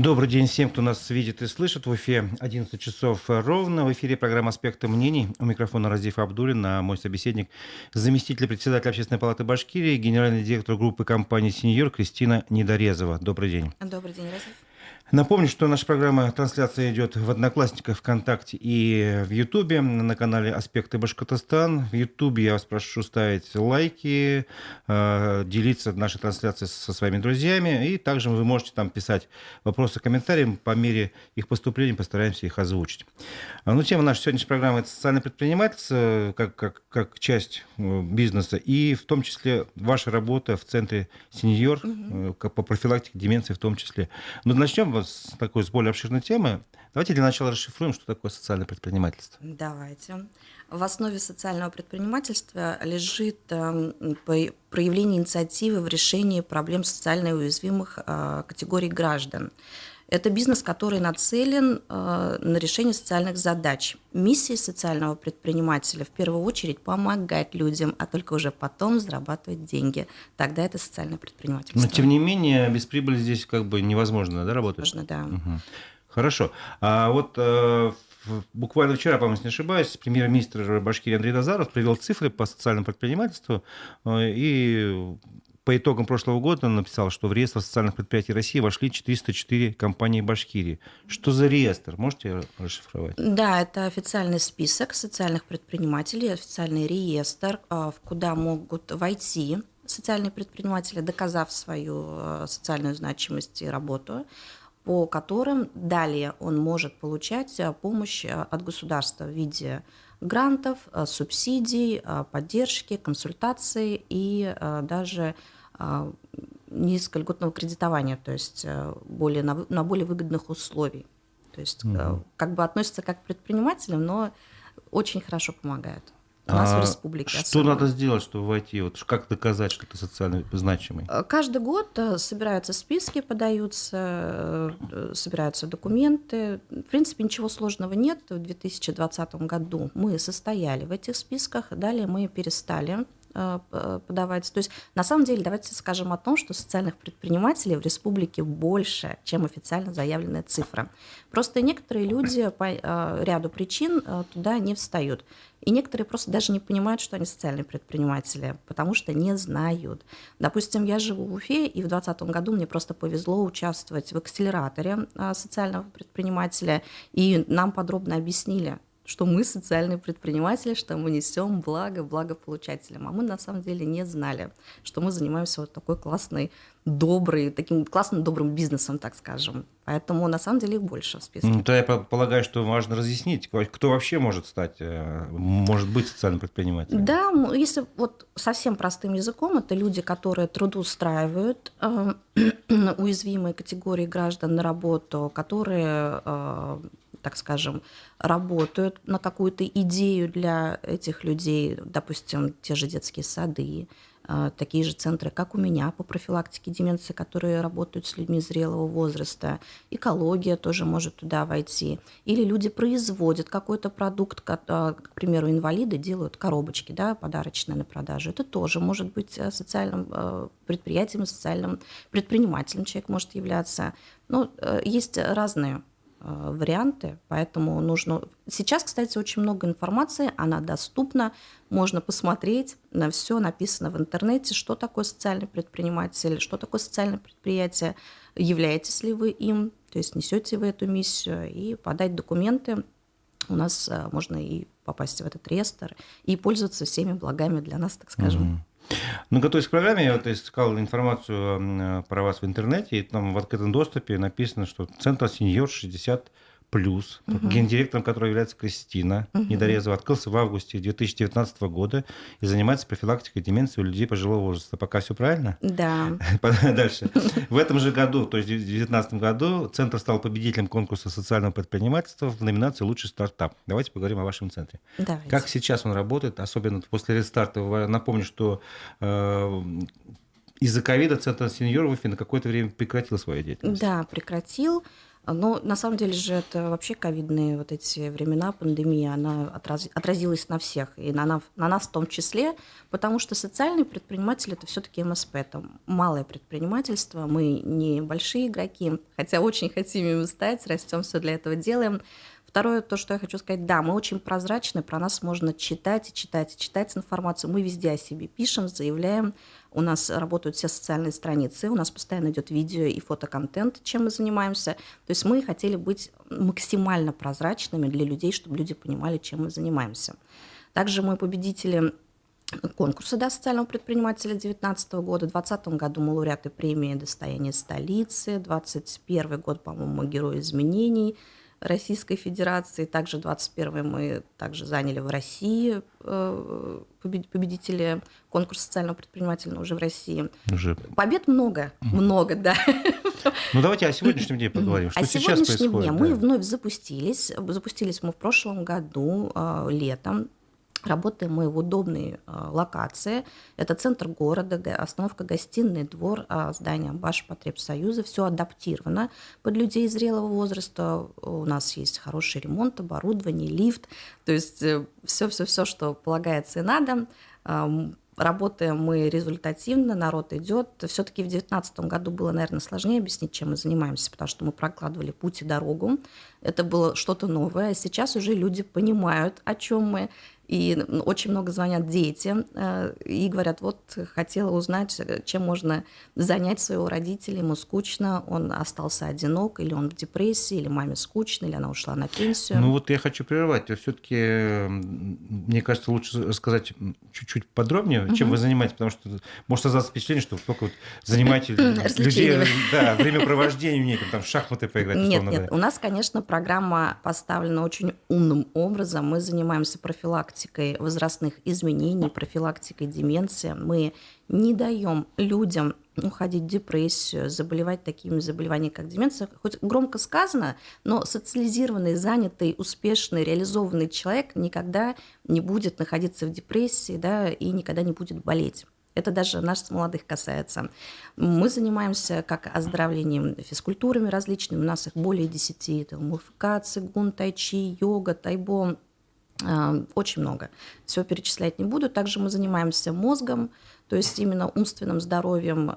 Добрый день всем, кто нас видит и слышит. В Уфе 11 часов ровно. В эфире программа «Аспекты мнений». У микрофона Разиф Абдуллин, а мой собеседник, заместитель председателя Общественной палаты Башкирии, генеральный директор группы компании «Сеньор» Кристина Недорезова. Добрый день. Добрый день, Разиф. Напомню, что наша программа, трансляция идет в Одноклассниках, ВКонтакте и в Ютубе на канале «Аспекты Башкортостан». В Ютубе я вас прошу ставить лайки, делиться нашей трансляцией со своими друзьями. И также вы можете там писать вопросы, комментарии. По мере их поступления постараемся их озвучить. Ну, тема нашей сегодняшней программы – это социальное предпринимательство как часть бизнеса. И в том числе ваша работа в центре «Сеньор» по профилактике деменции в том числе. Но начнем с более обширной темы. Давайте для начала расшифруем, что такое социальное предпринимательство. Давайте. В основе социального предпринимательства лежит проявление инициативы в решении проблем социально уязвимых категорий граждан. Это бизнес, который нацелен на решение социальных задач. Миссия социального предпринимателя в первую очередь помогать людям, а только уже потом зарабатывать деньги. Тогда это социальное предпринимательство. Но тем не менее, без прибыли здесь невозможно, да, работать? Можно, да. Угу. Хорошо. А вот буквально вчера, по-моему, если не ошибаюсь, премьер-министр Башкирии Андрей Назаров привел цифры по социальному предпринимательству и по итогам прошлого года он написал, что в реестр социальных предприятий России вошли 404 компании Башкирии. Что за реестр? Можете расшифровать? Да, это официальный список социальных предпринимателей, официальный реестр, куда могут войти социальные предприниматели, доказав свою социальную значимость и работу, по которым далее он может получать помощь от государства в виде грантов, субсидий, поддержки, консультаций и даже низкольготного кредитования, то есть на более выгодных условий. То есть относятся как к предпринимателям, но очень хорошо помогают. У нас в республике что особенно. надо сделать, чтобы войти? Как доказать, что ты социально значимый? Каждый год собираются списки, подаются, собираются документы. В принципе, ничего сложного нет. В 2020 году мы состояли в этих списках, далее мы перестали подавать. То есть, на самом деле, давайте скажем о том, что социальных предпринимателей в республике больше, чем официально заявленная цифра. Просто некоторые люди по ряду причин туда не встают. И некоторые просто даже не понимают, что они социальные предприниматели, потому что не знают. Допустим, я живу в Уфе, и в 2020 году мне просто повезло участвовать в акселераторе социального предпринимателя, и нам подробно объяснили, что мы социальные предприниматели, что мы несем благо благополучателям. А мы на самом деле не знали, что мы занимаемся вот таким классным добрым бизнесом, так скажем. Поэтому на самом деле их больше в списке. То я полагаю, что важно разъяснить, кто вообще может быть социальным предпринимателем. Да, если вот совсем простым языком, это люди, которые трудоустраивают уязвимые категории граждан на работу, которые, так скажем, работают на какую-то идею для этих людей, допустим, те же детские сады, такие же центры, как у меня по профилактике деменции, которые работают с людьми зрелого возраста. Экология тоже может туда войти. Или люди производят какой-то продукт, к примеру, инвалиды делают коробочки, да, подарочные на продажу. Это тоже может быть социальным предприятием, социальным предпринимателем человек может являться. Но есть разные варианты, поэтому нужно... Сейчас, кстати, очень много информации, она доступна, можно посмотреть, на все написано в интернете, что такое социальный предприниматель, что такое социальное предприятие, являетесь ли вы им, то есть несете вы эту миссию, и подать документы. У нас можно и попасть в этот реестр, и пользоваться всеми благами для нас, так скажем. Готовясь к программе, я искал информацию про вас в интернете, и там в открытом доступе написано, что Центр «Сеньор» 60+, гендиректором которого является Кристина Недорезова, открылся в августе 2019 года и занимается профилактикой деменции у людей пожилого возраста. Пока все правильно? Да. Дальше. В этом же году, то есть в 2019 году, Центр стал победителем конкурса социального предпринимательства в номинации «Лучший стартап». Давайте поговорим о вашем центре. Давайте. Как сейчас он работает, особенно после рестарта? Напомню, что из-за ковида Центр «Сеньор» в Уфе на какое-то время прекратил свою деятельность. Да, прекратил. Но на самом деле же это вообще ковидные вот эти времена, пандемия, она отразилась на всех, и на нас в том числе, потому что социальные предприниматели – это все-таки МСП, это малое предпринимательство, мы не большие игроки, хотя очень хотим им стать, растем, все для этого делаем. Второе, то, что я хочу сказать, да, мы очень прозрачны, про нас можно читать и читать, и читать информацию. Мы везде о себе пишем, заявляем. У нас работают все социальные страницы, у нас постоянно идет видео и фотоконтент, чем мы занимаемся. То есть мы хотели быть максимально прозрачными для людей, чтобы люди понимали, чем мы занимаемся. Также мы победители конкурса, да, социального предпринимателя 2019 года. В 2020 году мы лауреаты премии «Достояние столицы». 2021 год, по-моему, мы герои изменений Российской Федерации. Также 2021 мы также заняли в России победители конкурса социального предпринимателя уже в России. Уже. Побед много, много, да. Ну, давайте о сегодняшнем дне поговорим. Что О сейчас сегодняшнем происходит? дне мы вновь запустились. Запустились мы в прошлом году летом. Работаем мы в удобной локации. Это центр города, остановка Гостиный двор, здание Башпотребсоюза. Все адаптировано под людей зрелого возраста. У нас есть хороший ремонт, оборудование, лифт. То есть все, что полагается и надо. Работаем мы результативно, народ идет. Все-таки в 2019 году было, наверное, сложнее объяснить, чем мы занимаемся, потому что мы прокладывали путь и дорогу. Это было что-то новое. Сейчас уже люди понимают, о чем мы. И очень много звонят дети и говорят, вот хотела узнать, чем можно занять своего родителя, ему скучно, он остался одинок, или он в депрессии, или маме скучно, или она ушла на пенсию. Ну вот я хочу прервать. Все-таки, мне кажется, лучше рассказать чуть-чуть подробнее, чем вы занимаетесь, потому что может создаться впечатление, что вы только вот занимаете людей, да, времяпровождением неким, там в шахматы поиграть. Нет, у нас, конечно, программа поставлена очень умным образом. Мы занимаемся профилактикой возрастных изменений, профилактикой деменции. Мы не даем людям уходить в депрессию, заболевать такими заболеваниями, как деменция. Хоть громко сказано, но социализированный, занятый, успешный, реализованный человек никогда не будет находиться в депрессии, да, и никогда не будет болеть. Это даже нас, молодых, касается. Мы занимаемся как оздоровлением физкультурами различными. У нас их более 10. Это МФК, цигун, тайчи, йога, тайбо. Очень много. Все перечислять не буду. Также мы занимаемся мозгом, то есть именно умственным здоровьем.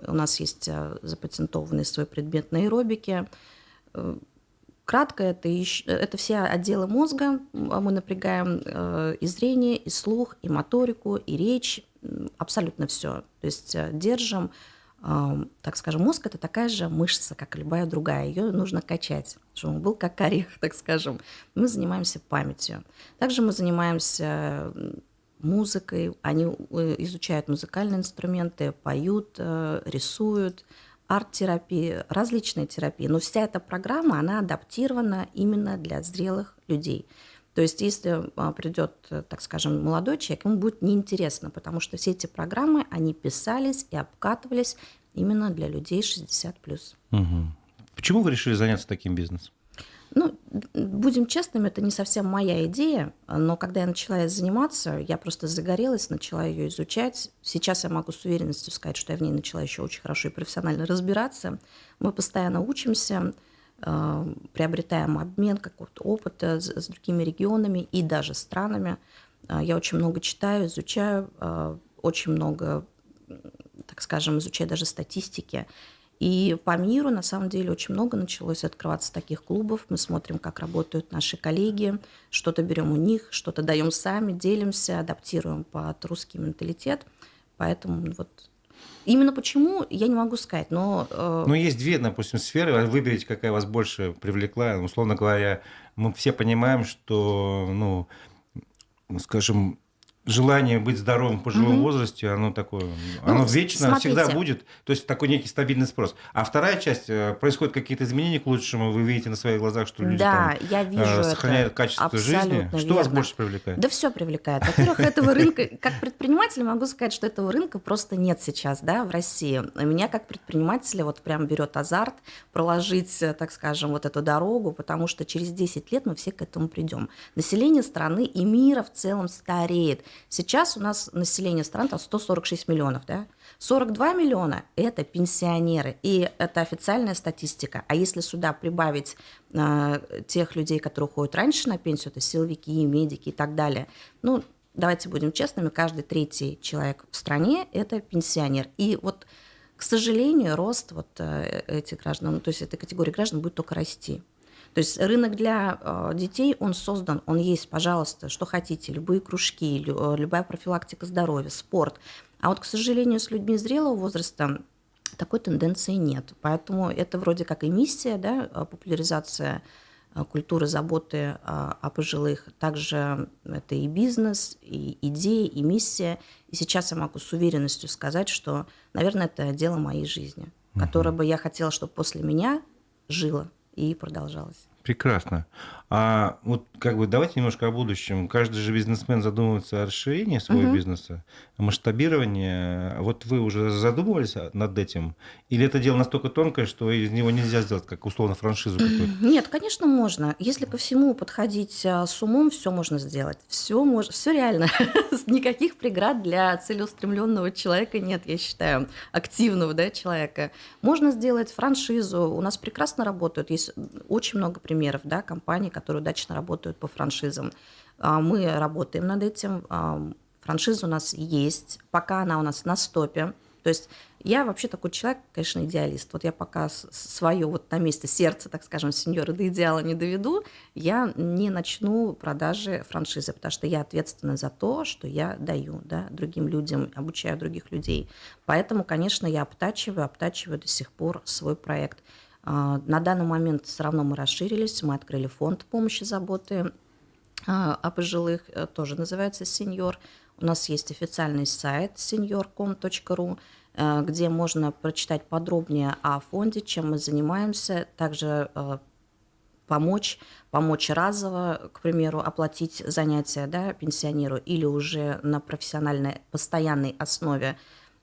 У нас есть запатентованный свой предмет нейробики. Кратко, это все отделы мозга. Мы напрягаем и зрение, и слух, и моторику, и речь. Абсолютно все. То есть держим. Так скажем, мозг – это такая же мышца, как и любая другая. Ее нужно качать, чтобы он был как орех, так скажем. Мы занимаемся памятью. Также мы занимаемся музыкой. Они изучают музыкальные инструменты, поют, рисуют, арт-терапии, различные терапии. Но вся эта программа, она адаптирована именно для зрелых людей. То есть если придет, так скажем, молодой человек, ему будет неинтересно, потому что все эти программы, они писались и обкатывались именно для людей 60+. Угу. Почему вы решили заняться таким бизнесом? Ну, будем честными, это не совсем моя идея, но когда я начала заниматься, я просто загорелась, начала ее изучать. Сейчас я могу с уверенностью сказать, что я в ней начала еще очень хорошо и профессионально разбираться. Мы постоянно учимся, приобретаем обмен какого-то опыта с другими регионами и даже странами. Я очень много читаю, изучаю, очень много, так скажем, изучаю даже статистики. И по миру, на самом деле, очень много началось открываться таких клубов. Мы смотрим, как работают наши коллеги, что-то берем у них, что-то даем сами, делимся, адаптируем под русский менталитет. Поэтому вот именно почему, я не могу сказать, но... Ну, есть две, допустим, сферы. Выберите, какая вас больше привлекла. Условно говоря, мы все понимаем, что, ну, скажем, желание быть здоровым в пожилом возрасте, оно такое, оно вечно, смотрите, всегда будет, то есть такой некий стабильный спрос. А вторая часть, происходят какие-то изменения к лучшему, вы видите на своих глазах, что люди да, там, я вижу сохраняют это качество жизни. Что верно. вас больше привлекает? Да все привлекает. Во-первых, этого рынка, как предприниматель могу сказать, что этого рынка просто нет сейчас, да, в России. Меня как предпринимателя вот прям берет азарт проложить, так скажем, вот эту дорогу, потому что через 10 лет мы все к этому придем. Население страны и мира в целом стареет. Сейчас у нас население страны там 146 миллионов, да? 42 миллиона – это пенсионеры, и это официальная статистика. А если сюда прибавить тех людей, которые уходят раньше на пенсию, это силовики, медики и так далее, ну, давайте будем честными, каждый третий человек в стране – это пенсионер. И вот, к сожалению, рост вот этих граждан, ну, то есть этой категории граждан будет только расти. То есть рынок для детей, он создан, он есть, пожалуйста, что хотите, любые кружки, любая профилактика здоровья, спорт. А вот, к сожалению, с людьми зрелого возраста такой тенденции нет. Поэтому это вроде как и миссия, да, популяризация культуры заботы о пожилых. Также это и бизнес, и идея, и миссия. И сейчас я могу с уверенностью сказать, что, наверное, это дело моей жизни, которое бы я хотела, чтобы после меня жило и продолжалось. Прекрасно. А вот как бы давайте немножко о будущем. Каждый же бизнесмен задумывается о расширении своего бизнеса, о масштабировании. Вот вы уже задумывались над этим? Или это дело настолько тонкое, что из него нельзя сделать, как условно, франшизу какую-то? Нет, конечно, можно. Если ко всему подходить с умом, все можно сделать. Все реально. Никаких преград для целеустремленного человека нет, я считаю, активного, да, человека. Можно сделать франшизу. У нас прекрасно работают. Есть очень много примеров, да, компаний, которые удачно работают по франшизам. Мы работаем над этим. Франшиза у нас есть. Пока она у нас на стопе. То есть я вообще такой человек, конечно, идеалист. Вот я пока свое вот на месте сердца, так скажем, сеньора до идеала не доведу, я не начну продажи франшизы, потому что я ответственна за то, что я даю, да, другим людям, обучаю других людей. Поэтому, конечно, я обтачиваю до сих пор свой проект. На данный момент все равно мы расширились, мы открыли фонд помощи, заботы о пожилых, тоже называется «Сеньор». У нас есть официальный сайт senior.com.ru, где можно прочитать подробнее о фонде, чем мы занимаемся, также помочь разово, к примеру, оплатить занятия, да, пенсионеру или уже на профессиональной постоянной основе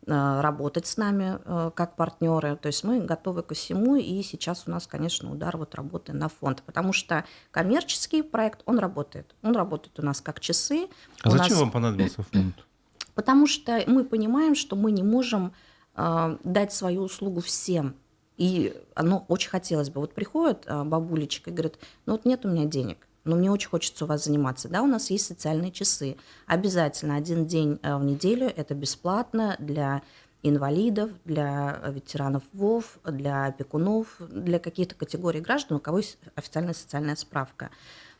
работать с нами как партнеры. То есть мы готовы ко всему, и сейчас у нас, конечно, удар вот работы на фонд, потому что коммерческий проект, он работает. Он работает у нас как часы. А зачем вам понадобился фонд? Потому что мы понимаем, что мы не можем дать свою услугу всем. И оно очень хотелось бы. Вот приходит бабулечка и говорит, ну вот нет у меня денег, но мне очень хочется у вас заниматься. Да, у нас есть социальные часы. Обязательно один день в неделю, это бесплатно для инвалидов, для ветеранов ВОВ, для опекунов, для каких-то категорий граждан, у кого есть официальная социальная справка.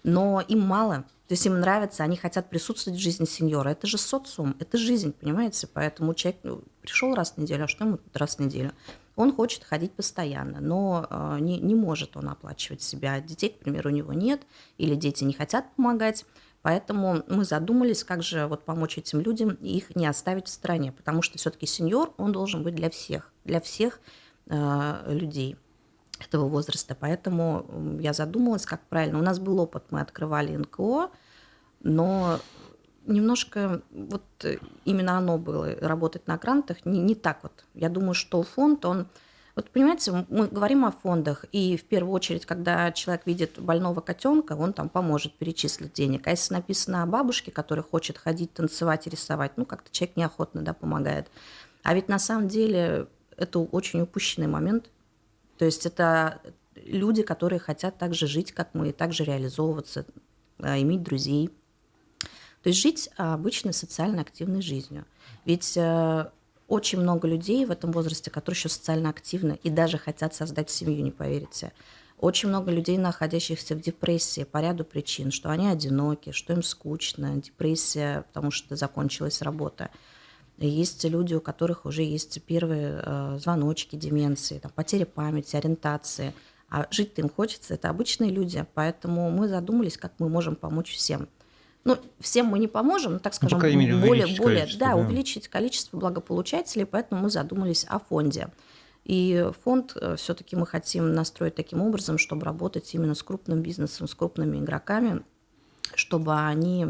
Но им мало, то есть им нравится, они хотят присутствовать в жизни сеньора. Это же социум, это жизнь, понимаете? Поэтому человек пришел раз в неделю, а что ему раз в неделю? Он хочет ходить постоянно, но не может он оплачивать себя. Детей, к примеру, у него нет, или дети не хотят помогать. Поэтому мы задумались, как же вот помочь этим людям и их не оставить в стороне. Потому что все-таки сеньор, он должен быть для всех людей этого возраста. Поэтому я задумалась, как правильно. У нас был опыт, мы открывали НКО, но немножко вот именно оно было, работать на грантах, не так вот. Я думаю, что фонд, он... Вот понимаете, мы говорим о фондах, и в первую очередь, когда человек видит больного котенка, он там поможет перечислить денег. А если написано о бабушке, которая хочет ходить, танцевать и рисовать, ну, как-то человек неохотно, да, помогает. А ведь на самом деле это очень упущенный момент. То есть это люди, которые хотят так же жить, как мы, так же реализовываться, иметь друзей. То есть жить обычной социально активной жизнью. Ведь очень много людей в этом возрасте, которые еще социально активны и даже хотят создать семью, не поверите. Очень много людей, находящихся в депрессии по ряду причин, что они одиноки, что им скучно, депрессия, потому что закончилась работа. Есть люди, у которых уже есть первые звоночки деменции, там, потеря памяти, ориентации. А жить-то им хочется, это обычные люди. Поэтому мы задумались, как мы можем помочь всем. Ну, всем мы не поможем, но, так скажем, по крайней мере, увеличить количество, да, увеличить количество благополучателей, поэтому мы задумались о фонде. И фонд все-таки мы хотим настроить таким образом, чтобы работать именно с крупным бизнесом, с крупными игроками, чтобы они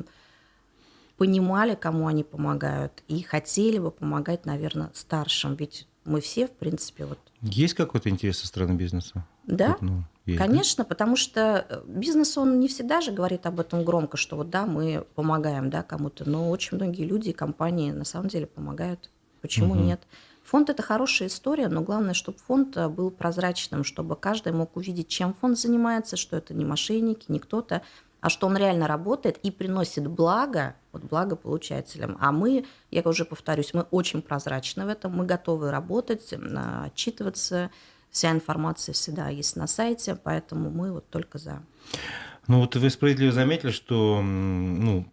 понимали, кому они помогают, и хотели бы помогать, наверное, старшим. Ведь мы все, в принципе, вот... Есть какой-то интерес со стороны бизнеса? Да, Вот, успеет. Да? Конечно, потому что бизнес, он не всегда же говорит об этом громко, что вот да, мы помогаем, да, кому-то, но очень многие люди и компании на самом деле помогают. Почему Мгм. нет? Фонд – это хорошая история, но главное, чтобы фонд был прозрачным, чтобы каждый мог увидеть, чем фонд занимается, что это не мошенники, не кто-то, а что он реально работает и приносит благо, вот благо получателям. А мы, я уже повторюсь, мы очень прозрачны в этом, мы готовы работать, отчитываться, вся информация всегда есть на сайте, поэтому мы вот только за. Ну вот вы справедливо заметили, что ну,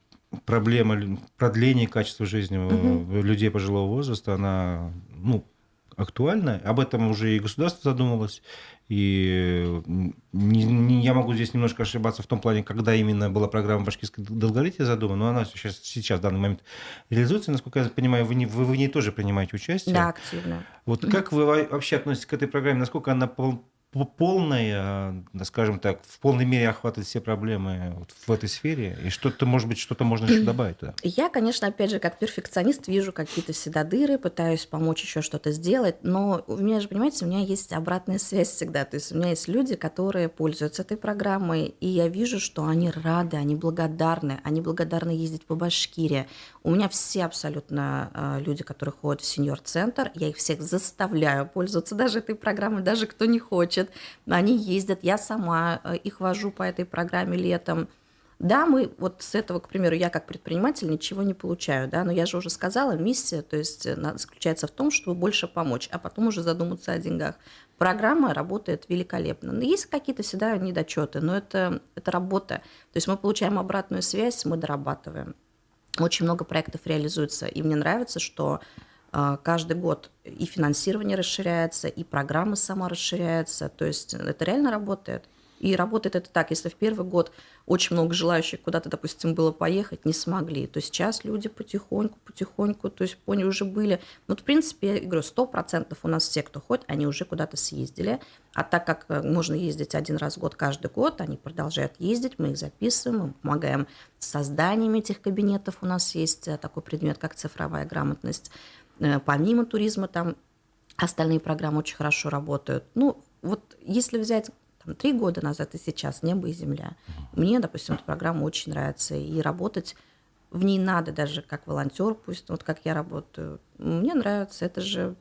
проблема продления качества жизни Мгм. людей пожилого возраста, она ну, актуальна. Об этом уже и государство задумалось. И я могу здесь немножко ошибаться в том плане, когда именно была программа «Башкирское долголетие» задумана, но она сейчас в данный момент реализуется. Насколько я понимаю, вы в ней тоже принимаете Да, участие. активно. Вот как вы вообще относитесь к этой программе? Насколько она полная, да, скажем так, в полной мере охватывает все проблемы вот в этой сфере? И что-то, может быть, что-то можно еще добавить туда? Я, конечно, опять же, как перфекционист, вижу какие-то всегда дыры, пытаюсь помочь еще что-то сделать, но у меня же, понимаете, у меня есть обратная связь всегда. То есть у меня есть люди, которые пользуются этой программой, и я вижу, что они рады, они благодарны ездить по Башкирии. У меня все абсолютно люди, которые ходят в сеньор-центр, я их всех заставляю пользоваться даже этой программой, даже кто не хочет. Они ездят, я сама их вожу по этой программе летом. Да, мы вот с этого, к примеру, я как предприниматель ничего не получаю, да, но я же уже сказала, миссия, то есть заключается в том, чтобы больше помочь, а потом уже задуматься о деньгах. Программа работает великолепно. Но есть какие-то всегда недочеты, но это работа. То есть мы получаем обратную связь, мы дорабатываем. Очень много проектов реализуется, и мне нравится, что каждый год и финансирование расширяется, и программа сама расширяется. То есть это реально работает. И работает это так, если в первый год очень много желающих куда-то, допустим, было поехать, не смогли, то сейчас люди потихоньку, то есть поняли, уже были. Вот, в принципе, я говорю, 100% у нас все, кто ходит, они уже куда-то съездили. А так как можно ездить один раз в год, каждый год, они продолжают ездить, мы их записываем, мы помогаем с созданием этих кабинетов. У нас есть такой предмет, как цифровая грамотность. Помимо туризма, там остальные программы очень хорошо работают. Ну, вот если взять 3 года назад и сейчас «Небо и земля». Мне, допустим, эта программа очень нравится, и работать в ней надо даже как волонтер, пусть вот как я работаю. Мне нравится, это же...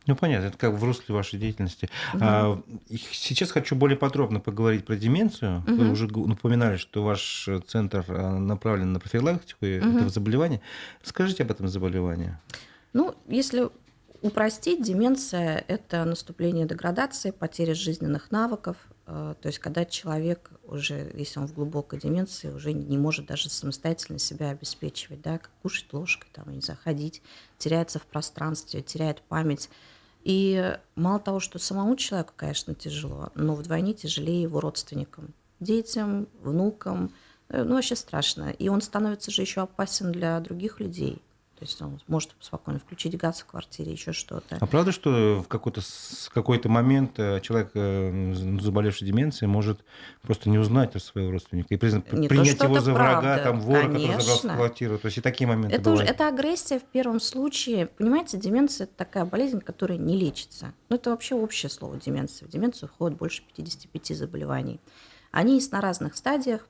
Ну, понятно, это как в русле вашей деятельности. Мгм. Сейчас хочу более подробно поговорить про деменцию. Вы Мгм. уже напоминали, что ваш центр направлен на профилактику этого Мгм. заболевания. Расскажите об этом заболевании. Ну, если упростить, деменция – это наступление деградации, потеря жизненных навыков. То есть когда человек уже, если он в глубокой деменции, уже не может даже самостоятельно себя обеспечивать, да, как кушать ложкой, там, я не знаю, ходить, теряется в пространстве, теряет память. И мало того, что самому человеку, конечно, тяжело, но вдвойне тяжелее его родственникам, детям, внукам. Ну, вообще страшно. И он становится же еще опасен для других людей. То есть он может спокойно включить газ в квартире, еще что-то. А правда, что в какой-то момент человек, заболевший деменцией, может просто не узнать своего родственника и Не то, принять что его это за врага, правда, там, вора, который забрался в конечно. квартиру? То есть и такие моменты Это уже бывают. это агрессия в первом случае. Понимаете, деменция – это такая болезнь, которая не лечится. Ну, это вообще общее слово деменция. В деменцию входит больше 55 заболеваний. Они есть на разных стадиях.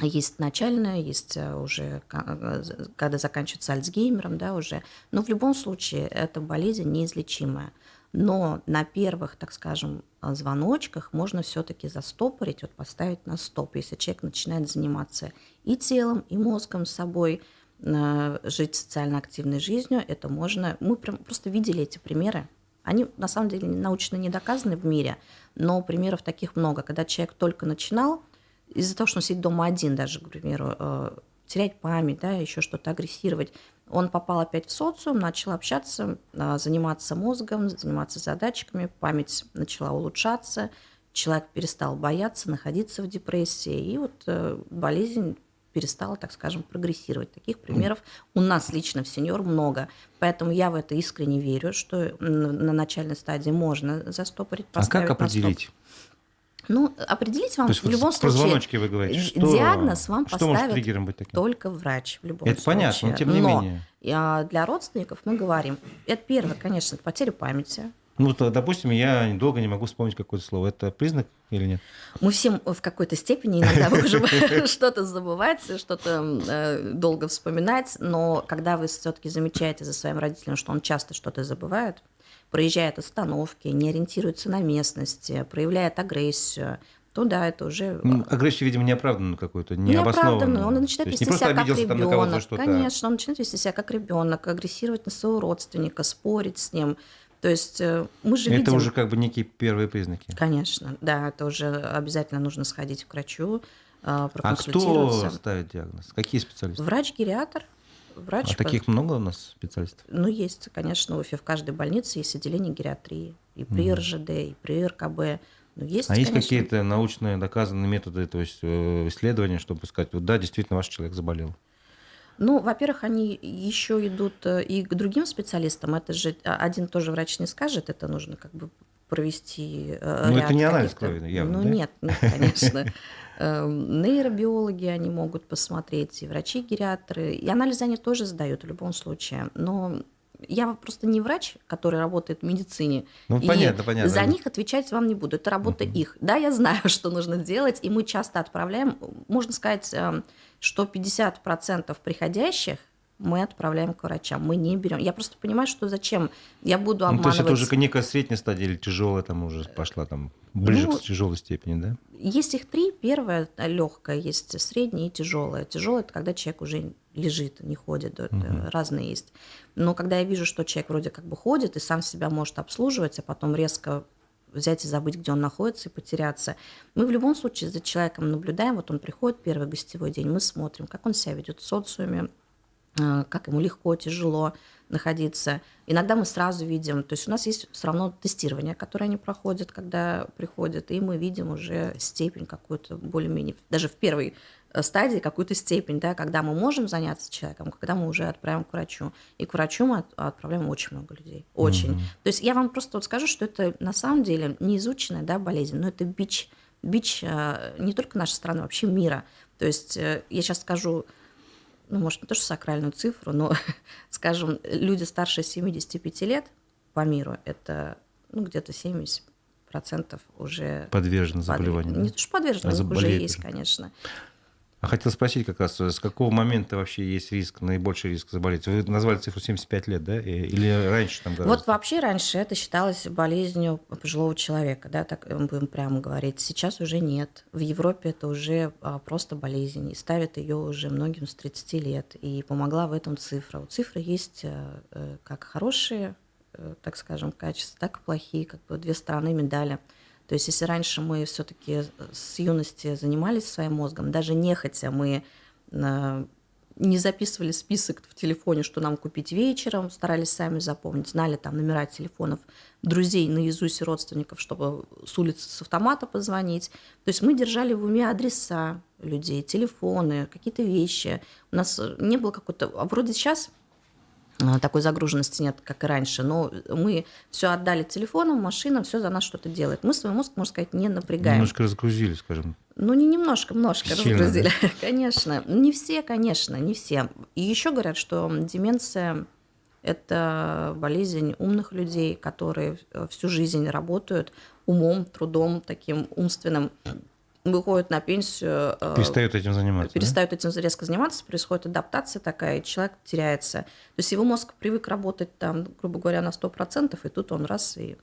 Есть начальная, есть уже, когда заканчивается Альцгеймером, да, уже. Но в любом случае эта болезнь неизлечимая. Но на первых, так скажем, звоночках можно все-таки застопорить, вот поставить на стоп. Если человек начинает заниматься и телом, и мозгом, собой, жить социально активной жизнью, это можно... Мы просто видели эти примеры. Они, на самом деле, научно не доказаны в мире, но примеров таких много. Когда человек только начинал, из-за того, что он сидит дома один даже, к примеру, терять память, да, еще что-то агрессировать, он попал опять в социум, начал общаться, заниматься мозгом, заниматься задачками, память начала улучшаться, человек перестал бояться, находиться в депрессии, и вот болезнь перестала, так скажем, прогрессировать. Таких примеров у нас лично в сеньор много. Поэтому я в это искренне верю, что на начальной стадии можно застопорить, А как поставить на стоп. определить? Ну, определить То вам есть в вот любом про случае звоночки вы говорите. диагноз вам Что может поставит триггером быть таким? только врач в любом Это случае. понятно, но тем не менее. Для родственников мы говорим, это первое, конечно, это потеря памяти, Ну, вот, допустим, я долго не могу вспомнить какое-то слово. Это признак или нет? Мы все в какой-то степени иногда можем что-то забывать, что-то долго вспоминать, но когда вы все-таки замечаете за своим родителем, что он часто что-то забывает, проезжает остановки, не ориентируется на местности, проявляет агрессию, то да, это уже Агрессию, видимо, неоправданную какую-то, неоправданно. Он необоснованную. То начинает есть не вести просто себя как обиделся там на кого-то за ребенок. что-то. Конечно, он начинает вести себя как ребенок, агрессировать на своего родственника, спорить с ним. То есть мы же Это видим, уже как бы некие первые признаки. конечно, да, это уже обязательно нужно сходить к врачу, А кто проконсультироваться. ставит диагноз? Какие специалисты? Врач-гериатр, А врач, таких много у нас специалистов? ну, есть, конечно, в Уфе в каждой больнице есть отделение гериатрии, и при Мгм. РЖД, и при РКБ. Ну, А есть, есть конечно. какие-то научные доказанные методы, то есть исследования, чтобы сказать, вот да, действительно ваш человек заболел? Ну, во-первых, они еще идут и к другим специалистам. Это же один тоже врач не скажет, это нужно как бы провести Ну, это ряд не анализ каких-то... крови явно, Ну, да? нет, нет, конечно. Нейробиологи они могут посмотреть, и врачи-гериатры. И анализы они тоже сдают в любом случае. Но я просто не врач, который работает в медицине, Ну, и понятно, понятно. за них отвечать вам не буду. Это работа их. Да, я знаю, что нужно делать, и мы часто отправляем, можно сказать, что 50% приходящих мы отправляем к врачам, мы не берем. Я просто понимаю, что зачем я буду Ну, то есть это обманывать. уже некая средняя стадия или тяжелая там уже пошла, там ближе к Ну, тяжелой степени, да? есть их три. Первая легкая, есть средняя и тяжелая. Тяжелая это когда человек уже лежит, не ходит, разные есть. Но когда я вижу, что человек вроде как бы ходит и сам себя может обслуживать, а потом резко взять и забыть, где он находится, и потеряться. Мы в любом случае за человеком наблюдаем. Вот он приходит первый гостевой день, мы смотрим, как он себя ведет в социуме, как ему легко, тяжело находиться. Иногда мы сразу видим, то есть у нас есть все равно тестирование, которое они проходят, когда приходят, и мы видим уже степень какую-то более-менее, даже в первой стадии какую-то степень, да, когда мы можем заняться человеком, когда мы уже отправим к врачу. И к врачу мы отправляем очень много людей. Очень. То есть я вам просто вот скажу, что это на самом деле не изученная, да, болезнь, но это бич не только нашей страны, вообще мира. То есть я сейчас скажу, ну, может, не то, что сакральную цифру, но, скажем, люди старше 75 лет по миру, это, ну, где-то 70% уже Подвержены заболеванию. не Да? то, что подвержены, А у них уже заболеют есть, уже. конечно. А хотел спросить как раз, с какого момента вообще есть риск, наибольший риск заболеть? Вы назвали цифру 75 лет, да? Или раньше там гораздо? Вот вообще раньше это считалось болезнью пожилого человека, да, так будем прямо говорить. Сейчас уже нет. В Европе это уже просто болезнь, и ставят ее уже многим с 30 лет. И помогла в этом цифра. У цифры есть как хорошие, так скажем, качества, так и плохие, как бы две стороны медали. То есть если раньше мы все-таки с юности занимались своим мозгом, даже нехотя мы не записывали список в телефоне, что нам купить вечером, старались сами запомнить, знали там номера телефонов друзей наизусть, родственников, чтобы с улицы с автомата позвонить. То есть мы держали в уме адреса людей, телефоны, какие-то вещи. У нас не было какой-то... Вроде сейчас такой загруженности нет, как и раньше, но мы все отдали телефонам, машинам, все за нас что-то делает. Мы свой мозг, можно сказать, не напрягаем. Немножко разгрузили, скажем. Ну, не немножко, множко Сильно, разгрузили, конечно. Не все, конечно, не все. И еще говорят, что деменция – это болезнь умных людей, которые всю жизнь работают умом, трудом таким умственным, выходят на пенсию, Перестают этим заниматься, да? перестают этим резко заниматься, происходит адаптация такая, и человек теряется. То есть его мозг привык работать там, грубо говоря, на 100%, и тут он раз и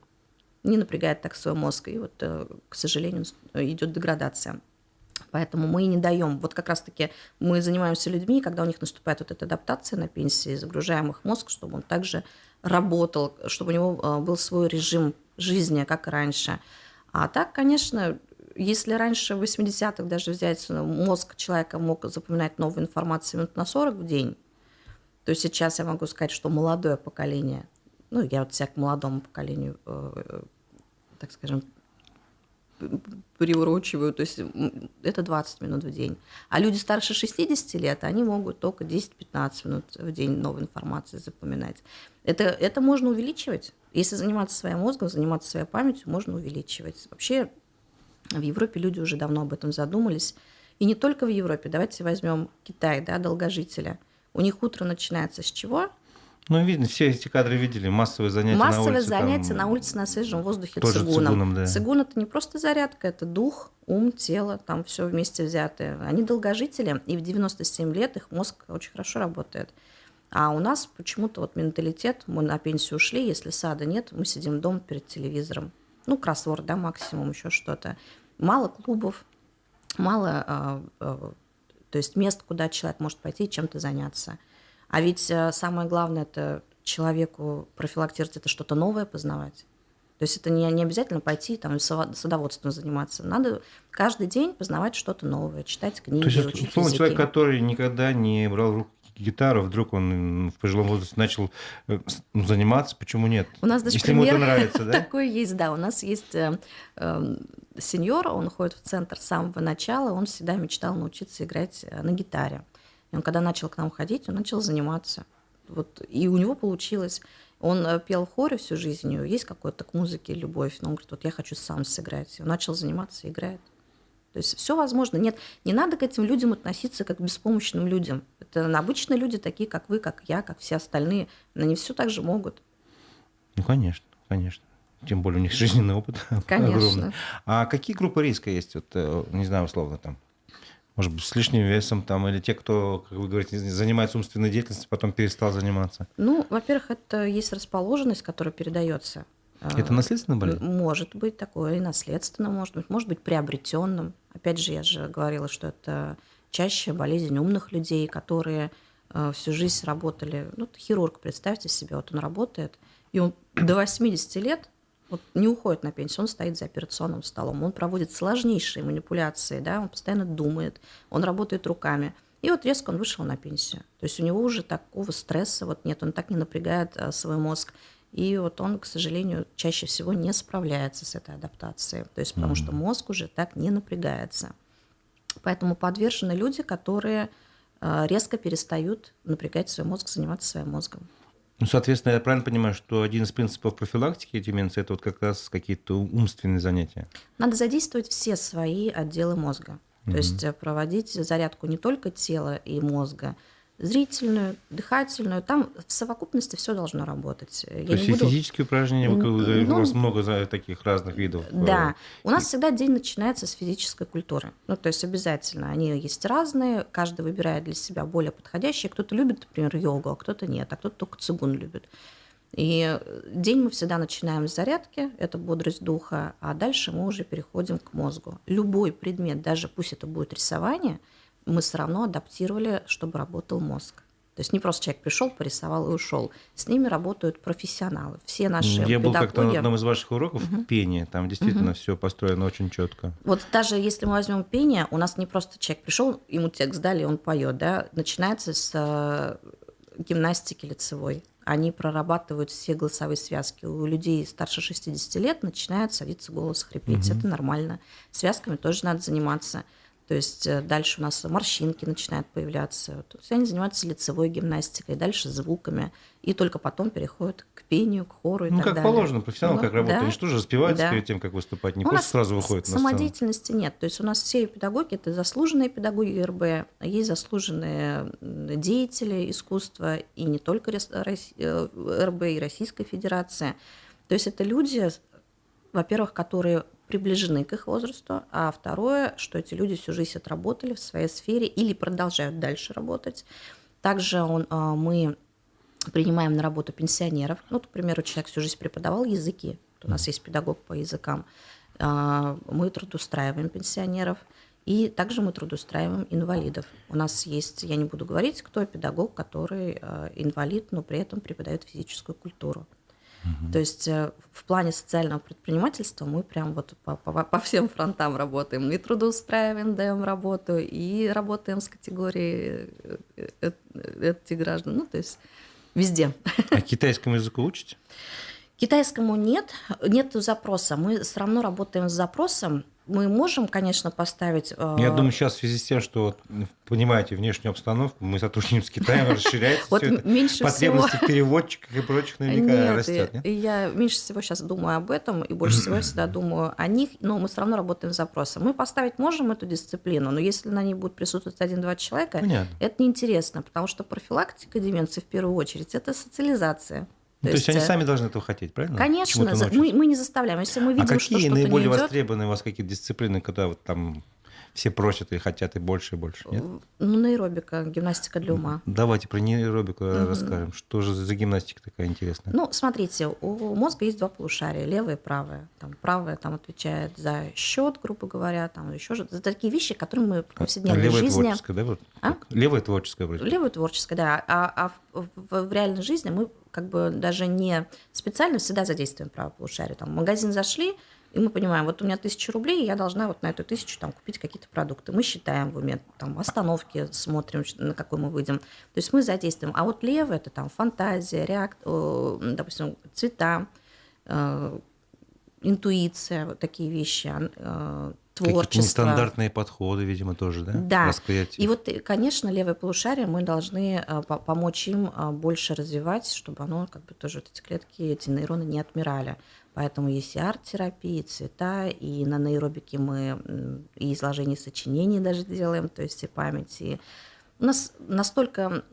не напрягает так свой мозг. И вот, к сожалению, идет деградация. Поэтому мы и не даем. Вот как раз-таки мы занимаемся людьми, когда у них наступает вот эта адаптация на пенсии, загружаем их мозг, чтобы он также работал, чтобы у него был свой режим жизни, как и раньше. А так, конечно, если раньше в 80-х даже взять, мозг человека мог запоминать новую информацию минут на 40 в день, то сейчас я могу сказать, что молодое поколение, ну, я вот себя к молодому поколению, так скажем, приурочиваю, то есть это 20 минут в день. А люди старше 60 лет, они могут только 10-15 минут в день новой информации запоминать. Это можно увеличивать. Если заниматься своим мозгом, заниматься своей памятью, можно увеличивать. Вообще в Европе люди уже давно об этом задумались. И не только в Европе. Давайте возьмем Китай, да, долгожителя. У них утро начинается с чего? Ну, видно, все эти кадры видели, массовые занятия на Массовое улице. занятие на Там, улице на свежем воздухе тоже цигуном. цигуном, да. Цигун – это не просто зарядка, это дух, ум, тело, там все вместе взятое. Они долгожители, и в 97 лет их мозг очень хорошо работает. А у нас почему-то вот менталитет, мы на пенсию ушли, если сада нет, мы сидим дома перед телевизором. Ну, кроссворд, да, максимум, еще что-то. Мало клубов, мало, то есть мест, куда человек может пойти и чем-то заняться. А ведь самое главное – это человеку профилактировать, это что-то новое познавать. То есть это не обязательно пойти там, садоводством заниматься. Надо каждый день познавать что-то новое, читать То книги, есть, учить условно, человек, языки. который никогда не брал в руки гитару, вдруг он в пожилом возрасте начал заниматься, почему нет? У нас даже Если ему это пример нравится, да? такой есть, да. У нас есть сеньор, он ходит в центр с самого начала, он всегда мечтал научиться играть на гитаре. И он, когда начал к нам ходить, он начал заниматься. Вот, и у него получилось. Он пел в хоре всю жизнь, у него есть какая-то к музыке любовь, но он говорит, вот я хочу сам сыграть. И он начал заниматься и играет. То есть все возможно. Нет, не надо к этим людям относиться как к беспомощным людям. Это обычные люди, такие как вы, как я, как все остальные. Но они все так же могут. Ну, конечно, конечно. Тем более у них жизненный опыт огромный. Конечно. А какие группы риска есть? Вот, не знаю, условно, там, может быть, с лишним весом, там, или те, кто, как вы говорите, занимается умственной деятельностью, потом перестал заниматься? Ну, во-первых, это есть расположенность, которая передается. Это наследственная болезнь? Может быть такое и наследственно, может быть приобретенным. Опять же, я же говорила, что это чаще болезнь умных людей, которые всю жизнь работали. Ну, хирург, представьте себе, вот он работает, и он до 80 лет вот, не уходит на пенсию, он стоит за операционным столом, он проводит сложнейшие манипуляции, да, он постоянно думает, он работает руками. И вот резко он вышел на пенсию. То есть у него уже такого стресса вот нет, он так не напрягает свой мозг. И вот он, к сожалению, чаще всего не справляется с этой адаптацией. То есть потому что мозг уже так не напрягается. Поэтому подвержены люди, которые резко перестают напрягать свой мозг, заниматься своим мозгом. Ну, соответственно, я правильно понимаю, что один из принципов профилактики деменции – это вот как раз какие-то умственные занятия? Надо задействовать все свои отделы мозга. То есть проводить зарядку не только тела и мозга, зрительную, дыхательную. Там в совокупности все должно работать. То есть и физические упражнения, у вас много таких разных видов. Да, у нас всегда день начинается с физической культуры. Ну, то есть обязательно. Они есть разные, каждый выбирает для себя более подходящие. Кто-то любит, например, йогу, а кто-то нет, а кто-то только цигун любит. И день мы всегда начинаем с зарядки, это бодрость духа, а дальше мы уже переходим к мозгу. Любой предмет, даже пусть это будет рисование, мы все равно адаптировали, чтобы работал мозг. То есть не просто человек пришел, порисовал и ушел. С ними работают профессионалы. Все наши Я был как-то на педагоги. одном из ваших уроков пения, там действительно все построено очень четко. Вот даже если мы возьмем пение, у нас не просто человек пришел, ему текст дали, и он поет, да, начинается с гимнастики лицевой. Они прорабатывают все голосовые связки. У людей старше 60 лет начинает садиться голос, хрипеть. Это нормально. Связками тоже надо заниматься. То есть дальше у нас морщинки начинают появляться. То есть они занимаются лицевой гимнастикой, дальше звуками. И только потом переходят к пению, к хору и Ну, так как далее. положено, профессионал как работает. Да, Они что же распеваются да. перед тем, как выступать, не У просто нас сразу выходят на сцену. самодеятельности нет. То есть у нас все педагоги – это заслуженные педагоги РБ, есть заслуженные деятели искусства, и не только РБ, и Российской Федерации. То есть это люди, во-первых, которые приближены к их возрасту, а второе, что эти люди всю жизнь отработали в своей сфере или продолжают дальше работать. Также мы принимаем на работу пенсионеров. Ну, к примеру, человек всю жизнь преподавал языки. У нас есть педагог по языкам. Мы трудоустраиваем пенсионеров. И также мы трудоустраиваем инвалидов. У нас есть, я не буду говорить, кто педагог, который инвалид, но при этом преподает физическую культуру. То есть в плане социального предпринимательства мы прям вот по всем фронтам работаем. И трудоустраиваем, даем работу, и работаем с категорией этих граждан. Ну, то есть везде. А китайскому языку учите? Китайскому нет запроса. Мы все равно работаем с запросом. Мы можем, конечно, поставить... Я думаю, сейчас в связи с тем, что, вот, понимаете, внешнюю обстановку, мы сотрудничаем с Китаем, расширяется Вот все это, меньше всего... потребности в переводчиках и прочих наверняка Нет, растет, нет? я меньше всего сейчас думаю об этом, и больше всего я всегда думаю о них, но мы все равно работаем с запросом. Мы поставить можем эту дисциплину, но если на ней будет присутствовать 1-2 человека, Понятно. это неинтересно, потому что профилактика деменции в первую очередь – это социализация. Ну, то есть они сами должны этого хотеть, правильно? Конечно, Чему-то научиться. мы не заставляем. Если мы А видим, что какие что-то не наиболее идет, востребованные у вас какие дисциплины, когда вот там все просят и хотят и больше, нет? ну, нейробика, гимнастика для ума. Давайте про нейробику расскажем. Что же за гимнастика такая интересная? Ну, смотрите, у мозга есть два полушария, левое и правое. Там, правое там, отвечает за счет, грубо говоря, там еще за такие вещи, которые мы в повседневной Левое жизни... творческое, да? Вот, левое творческое вроде. Левое творческое, да. А в реальной жизни мы как бы даже не специально всегда задействуем правое полушарие. Там, в магазин зашли, и мы понимаем, вот у меня 1000 рублей, я должна вот на эту 1000 там, купить какие-то продукты. Мы считаем в уме, там, остановки смотрим, на какой мы выйдем. То есть мы задействуем. А вот левое – это там фантазия, допустим, цвета, интуиция, вот такие вещи, Какие-то творчество. нестандартные подходы, видимо, тоже, да? Да. Восприятие. И вот, конечно, левое полушарие мы должны помочь им больше развивать, чтобы оно как бы тоже эти клетки, эти нейроны не отмирали. Поэтому есть и арт-терапия, и цвета, и на нейробике мы и изложение сочинений даже делаем, то есть и память. И у нас настолько,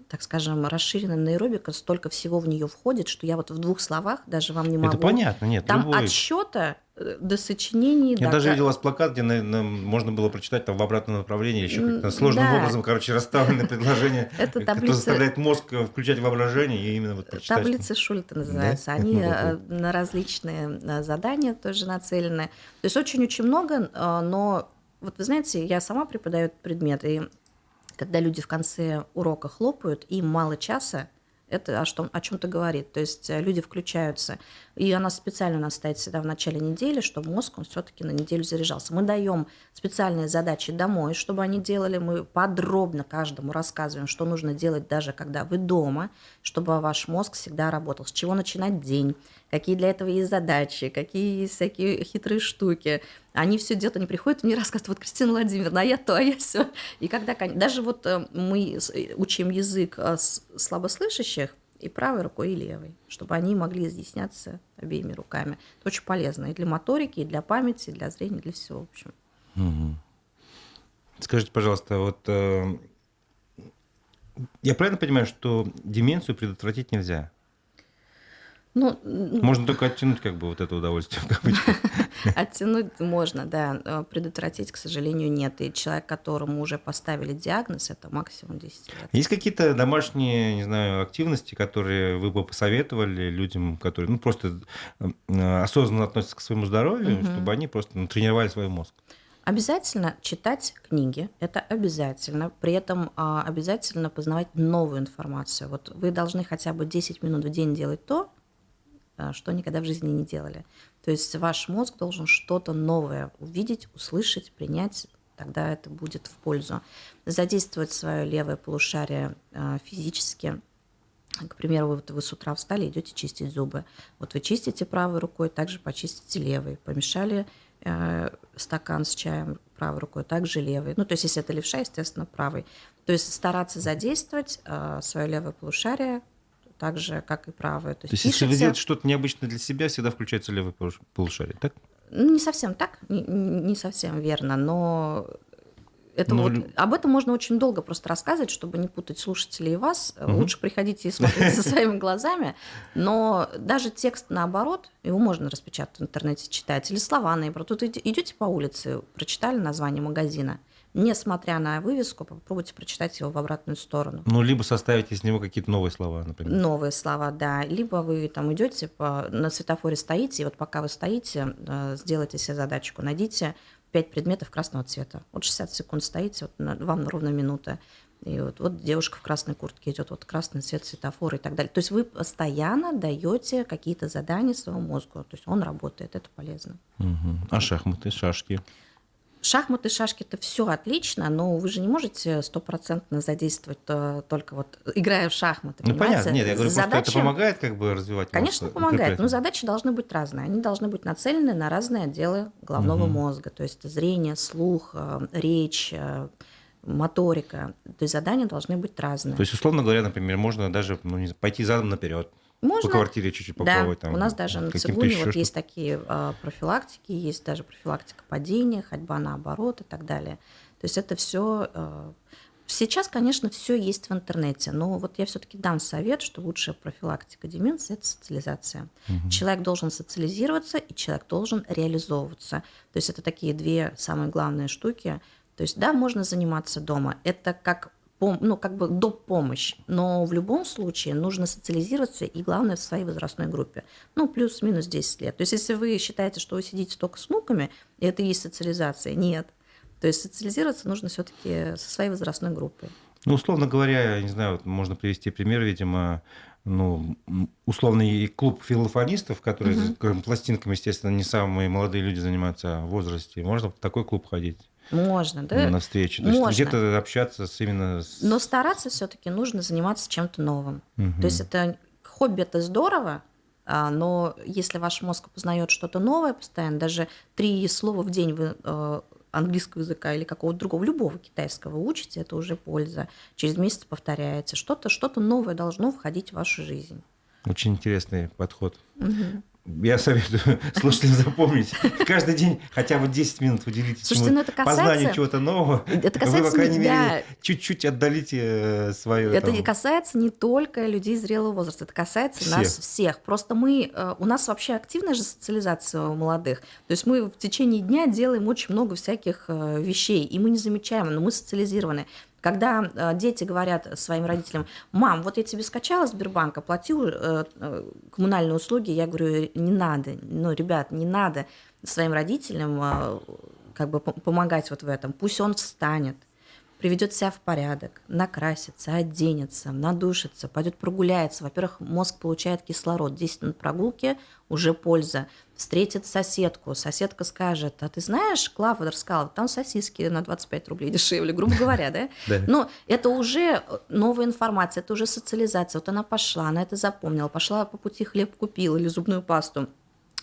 так скажем, расширена нейробика, столько всего в нее входит, что я вот в 2 словах даже вам не могу. Это понятно, нет. Там любой... от счета до сочинений. Я до... даже видел у вас плакат, где можно было прочитать там в обратном направлении, еще как-то сложным Да. образом, расставлены предложения, Это кто таблица... заставляет мозг включать воображение и именно вот прочитать. Таблицы Шульта называются. Да? Они на различные задания тоже нацелены. То есть очень-очень много, но вот вы знаете, я сама преподаю этот предмет, и когда люди в конце урока хлопают, им мало часа, это о чем-то говорит. То есть люди включаются. И она специально у нас стоит всегда в начале недели, чтобы мозг, он все-таки на неделю заряжался. Мы даем специальные задачи домой, чтобы они делали. Мы подробно каждому рассказываем, что нужно делать, даже когда вы дома, чтобы ваш мозг всегда работал. С чего начинать день, какие для этого есть задачи, какие есть всякие хитрые штуки. Они все делают, они приходят и мне рассказывают: вот, Кристина Владимировна, а я то, а я все. И когда даже вот мы учим язык слабослышащих и правой рукой, и левой, чтобы они могли изъясняться обеими руками. Это очень полезно и для моторики, и для памяти, и для зрения, для всего, в общем. Угу. Скажите, пожалуйста, вот я правильно понимаю, что деменцию предотвратить нельзя? Ну, можно только оттянуть как бы вот это удовольствие в кавычках. Оттянуть можно, да. Предотвратить, к сожалению, нет. И человек, которому уже поставили диагноз, это максимум 10 лет. Есть какие-то домашние, не знаю, активности, которые вы бы посоветовали людям, которые просто осознанно относятся к своему здоровью, чтобы они просто тренировали свой мозг? Обязательно читать книги, это обязательно. При этом обязательно познавать новую информацию. Вот вы должны хотя бы 10 минут в день делать то, что никогда в жизни не делали. То есть ваш мозг должен что-то новое увидеть, услышать, принять, тогда это будет в пользу. Задействовать свое левое полушарие физически. К примеру, вы с утра встали, идете чистить зубы. Вот вы чистите правой рукой, также почистите левой. Помешали стакан с чаем правой рукой, также левой. Ну, то есть, если это левша, естественно, правой. То есть стараться задействовать свое левое полушарие так же, как и правое. То есть если вы делаете что-то необычное для себя, всегда включается левое полушарие, так? Ну, не совсем так, не совсем верно, но это об этом можно очень долго просто рассказывать, чтобы не путать слушателей и вас. Лучше приходите и смотрите со своими глазами. Но даже текст наоборот, его можно распечатать в интернете, читать. Или слова наоборот. Тут идете по улице, прочитали название магазина. Несмотря на вывеску, попробуйте прочитать его в обратную сторону. Ну, либо составить из него какие-то новые слова, например. Новые слова, да. Либо вы там идете, на светофоре стоите, и вот пока вы стоите, сделайте себе задачку, найдите 5 предметов красного цвета. Вот 60 секунд стоите, вот вам ровно минута. И вот девушка в красной куртке идет, вот красный цвет светофора и так далее. То есть вы постоянно даете какие-то задания своему мозгу. То есть он работает, это полезно. А шахматы, шашки? Шахматы, шашки — это все отлично, но вы же не можете стопроцентно задействовать только вот играя в шахматы, Ну, понятно. понимаете? Нет, я говорю, просто это Задача, помогает как бы развивать мозг, конечно, помогает, укреплять но его. задачи должны быть разные. Они должны быть нацелены на разные отделы головного Мгм. мозга, то есть зрение, слух, речь, моторика. То есть задания должны быть То разные. есть, условно говоря, например, можно даже, ну, не знаю, пойти задом наперед, по Можно, квартире чуть-чуть да. поплавать, У нас там, даже на каким-то цигуне еще вот есть что-то. такие профилактики, есть даже профилактика падения, ходьба наоборот и так далее. То есть это все. Сейчас, конечно, все есть в интернете, но вот я все-таки дам совет, что лучшая профилактика деменции — это социализация. Мгм. Человек должен социализироваться, и человек должен реализовываться. То есть это такие две самые главные штуки. То есть да, можно заниматься дома. Это как ну, как бы доп. Помощь, но в любом случае нужно социализироваться, и главное, в своей возрастной группе. Ну, плюс-минус 10 лет. То есть если вы считаете, что вы сидите только с внуками, и это и есть социализация, нет. То есть социализироваться нужно все-таки со своей возрастной группой. Ну, условно говоря, я не знаю, вот можно привести пример, видимо, ну, условный клуб филофонистов, которые Мгм. пластинками, естественно, не самые молодые люди занимаются в возрасте. Можно в такой клуб ходить Можно, да? на встречу. То есть Можно. где-то общаться именно Но с... стараться все-таки нужно заниматься чем-то новым. То есть Мгм. это хобби — это здорово, но если ваш мозг познает что-то новое постоянно, даже 3 слова в день вы английского языка или какого-то другого, любого китайского учите, это уже польза. Через месяц повторяете. Что-то новое должно входить в вашу жизнь. Очень интересный подход. Мгм. Я советую слушателям запомнить. Каждый день хотя бы 10 минут уделите Слушайте, ну это познанию касается, чего-то нового. это Вы, по касается, крайней мере, да, чуть-чуть отдалите свое это не там касается не только людей зрелого возраста, это касается нас всех. всех. Просто у нас вообще активная же социализация у молодых. То есть мы в течение дня делаем очень много всяких вещей, и мы не замечаем, но мы социализированы. Когда дети говорят своим родителям: мам, вот я тебе скачала Сбербанк, оплатил коммунальные услуги, я говорю, не надо, ну, ребят, не надо своим родителям как бы помогать вот в этом. Пусть он встанет, приведет себя в порядок, накрасится, оденется, надушится, пойдет прогуляется. Во-первых, мозг получает кислород. 10 минут прогулки — уже польза. Встретит соседку. Соседка скажет: а ты знаешь, Клава рассказала, там сосиски на 25 рублей дешевле, грубо говоря, да? Да. Но это уже новая информация, это уже социализация. Вот она пошла, она это запомнила, пошла по пути хлеб купила или зубную пасту,